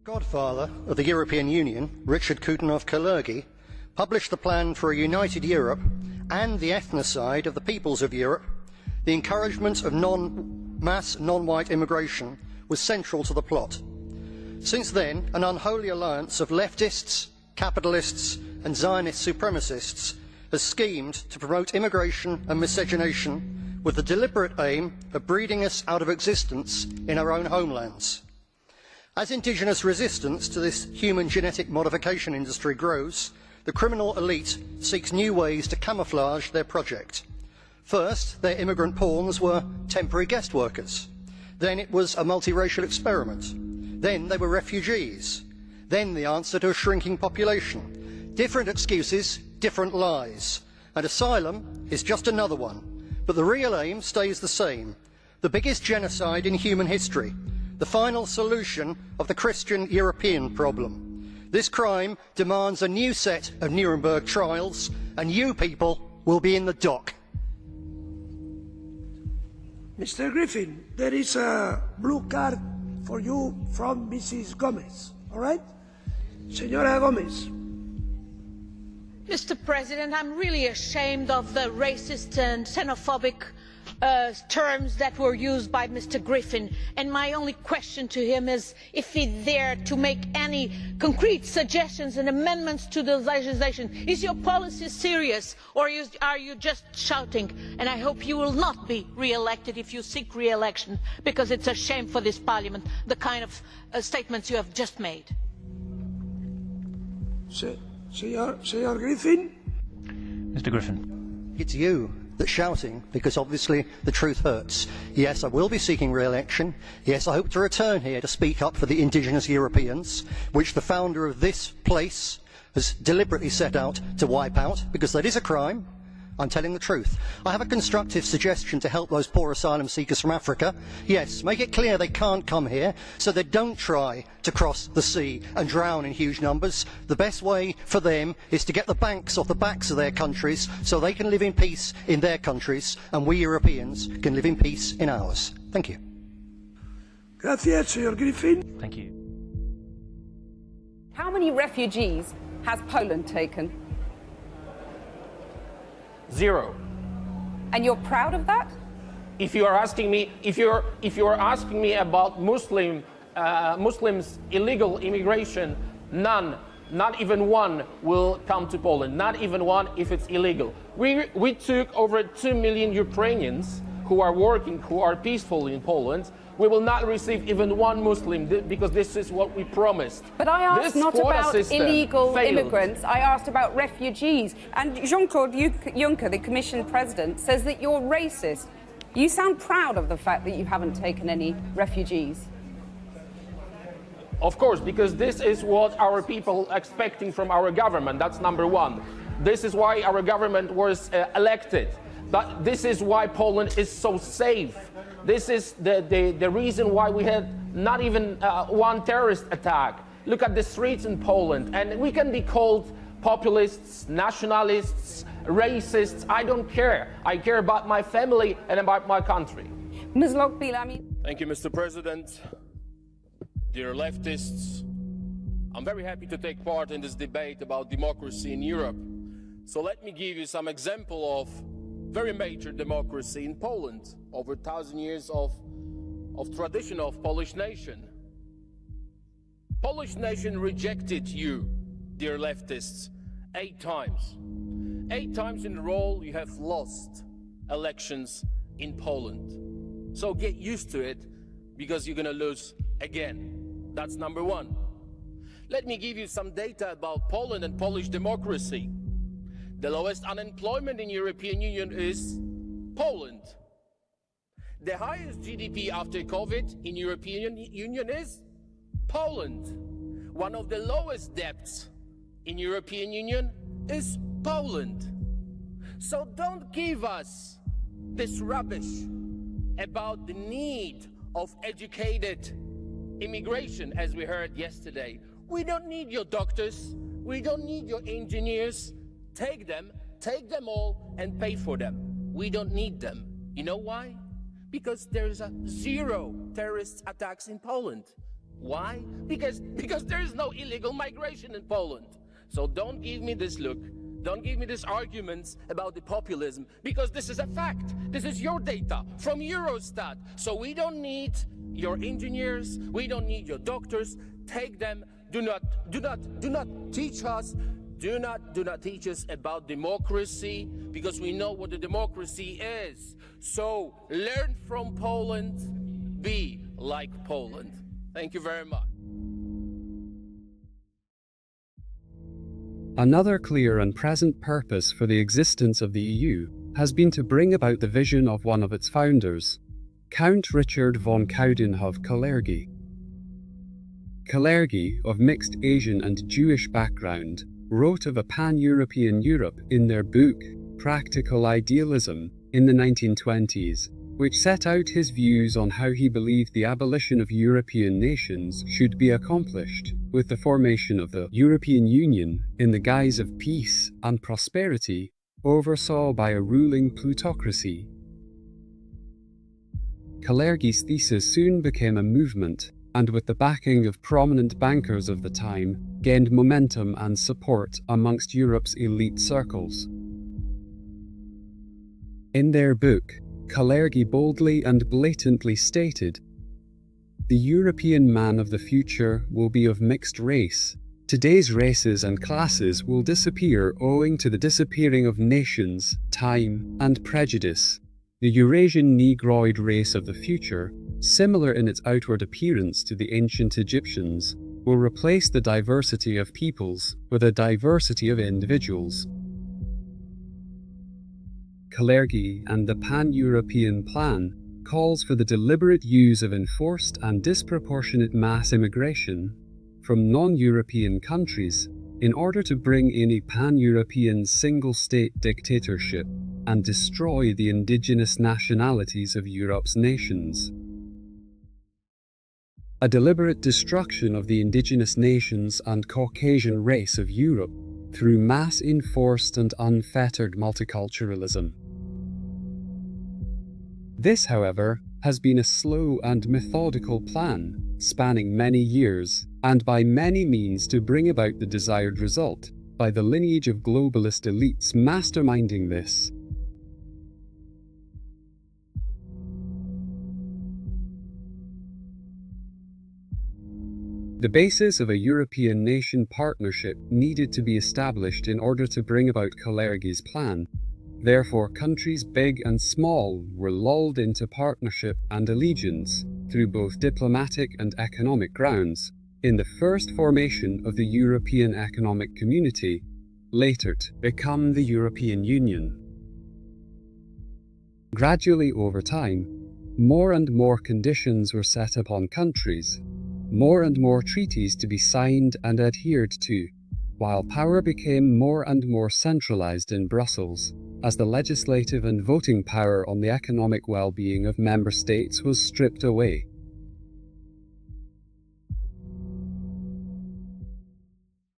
Godfather of the European Union, Richard Coudenhove-Kalergi, published the plan for a united Europe and the ethnocide of the peoples of Europe. The encouragement of mass non-white immigration was central to the plot. Since then, an unholy alliance of leftists, capitalists and Zionist supremacists has schemed to promote immigration and miscegenation with the deliberate aim of breeding us out of existence in our own homelands. As indigenous resistance to this human genetic modification industry grows, the criminal elite seeks new ways to camouflage their project. First, their immigrant pawns were temporary guest workers. Then it was a multiracial experiment. Then they were refugees. Then the answer to a shrinking population. Different excuses, different lies. And asylum is just another one. But the real aim stays the same. The biggest genocide in human history. The final solution of the Christian European problem. This crime demands a new set of Nuremberg trials, and you people will be in the dock. Mr. Griffin, there is a blue card for you from Mrs. Gomez, all right? Señora Gomez. Mr. President, I'm really ashamed of the racist and xenophobic terms that were used by Mr. Griffin, and my only question to him is if he's there to make any concrete suggestions and amendments to the legislation. Is your policy serious, or are you just shouting? And I hope you will not be re-elected if you seek re-election, because it's a shame for this Parliament, the kind of statements you have just made. Señor Griffin? Mr. Griffin. It's you that's shouting, because obviously the truth hurts. Yes, I will be seeking re-election. Yes, I hope to return here to speak up for the indigenous Europeans, which the founder of this place has deliberately set out to wipe out, because that is a crime. I'm telling the truth. I have a constructive suggestion to help those poor asylum seekers from Africa. Yes, make it clear they can't come here, so they don't try to cross the sea and drown in huge numbers. The best way for them is to get the banks off the backs of their countries so they can live in peace in their countries, and we Europeans can live in peace in ours. Thank you. Gracias, señor Griffin. Thank you. How many refugees has Poland taken? 0. And you're proud of that? If you are asking me, if you're asking me about Muslims illegal immigration, none, not even one will come to Poland. Not even one if it's illegal. We took over 2 million Ukrainians who are working, who are peaceful in Poland. We will not receive even one Muslim because this is what we promised. But I asked not about illegal immigrants, I asked about refugees. And Jean-Claude Juncker, the Commission President, says that you're racist. You sound proud of the fact that you haven't taken any refugees. Of course, because this is what our people are expecting from our government. That's number one. This is why our government was elected. But this is why Poland is so safe. This is the reason why we had not even one terrorist attack. Look at the streets in Poland, and we can be called populists, nationalists, racists. I don't care. I care about my family and about my country. Ms. Lockbeal, I mean... Thank you, Mr. President. Dear leftists, I'm very happy to take part in this debate about democracy in Europe. So let me give you some example of very major democracy in Poland, over 1,000 years of tradition of Polish nation. Polish nation rejected you, dear leftists, 8 times. 8 times in a row you have lost elections in Poland. So get used to it, because you're gonna lose again. That's number one. Let me give you some data about Poland and Polish democracy. The lowest unemployment in European Union is Poland. The highest GDP after COVID in European Union is Poland. One of the lowest debts in European Union is Poland. So don't give us this rubbish about the need of educated immigration, as we heard yesterday. We don't need your doctors. We don't need your engineers. Take them all and pay for them. We don't need them. You know why? Because there's 0 terrorist attacks in Poland. Why? Because there is no illegal migration in Poland. So don't give me this look. Don't give me these arguments about the populism, because this is a fact. This is your data from Eurostat. So we don't need your engineers. We don't need your doctors. Take them. Do not teach us. Do not teach us about democracy, because we know what the democracy is. So learn from Poland. Be like Poland. Thank you very much. Another clear and present purpose for the existence of the EU has been to bring about the vision of one of its founders, Count Richard von Coudenhove-Kalergi. Kalergi, of mixed Asian and Jewish background, wrote of a pan-European Europe in their book, Practical Idealism, in the 1920s, which set out his views on how he believed the abolition of European nations should be accomplished, with the formation of the European Union in the guise of peace and prosperity, oversaw by a ruling plutocracy. Kalergi's thesis soon became a movement, and with the backing of prominent bankers of the time, gained momentum and support amongst Europe's elite circles. In their book, Kalergi boldly and blatantly stated, "The European man of the future will be of mixed race. Today's races and classes will disappear owing to the disappearing of nations, time, and prejudice. The Eurasian Negroid race of the future, similar in its outward appearance to the ancient Egyptians, will replace the diversity of peoples with a diversity of individuals." Kalergi and the Pan-European Plan calls for the deliberate use of enforced and disproportionate mass immigration from non-European countries in order to bring in a pan-European single-state dictatorship and destroy the indigenous nationalities of Europe's nations. A deliberate destruction of the indigenous nations and Caucasian race of Europe through mass-enforced and unfettered multiculturalism. This, however, has been a slow and methodical plan, spanning many years, and by many means to bring about the desired result, by the lineage of globalist elites masterminding this. The basis of a European nation partnership needed to be established in order to bring about Kalergi's plan. Therefore, countries big and small were lulled into partnership and allegiance, through both diplomatic and economic grounds, in the first formation of the European Economic Community, later to become the European Union. Gradually over time, more and more conditions were set upon countries, more and more treaties to be signed and adhered to, while power became more and more centralized in Brussels, as the legislative and voting power on the economic well-being of member states was stripped away.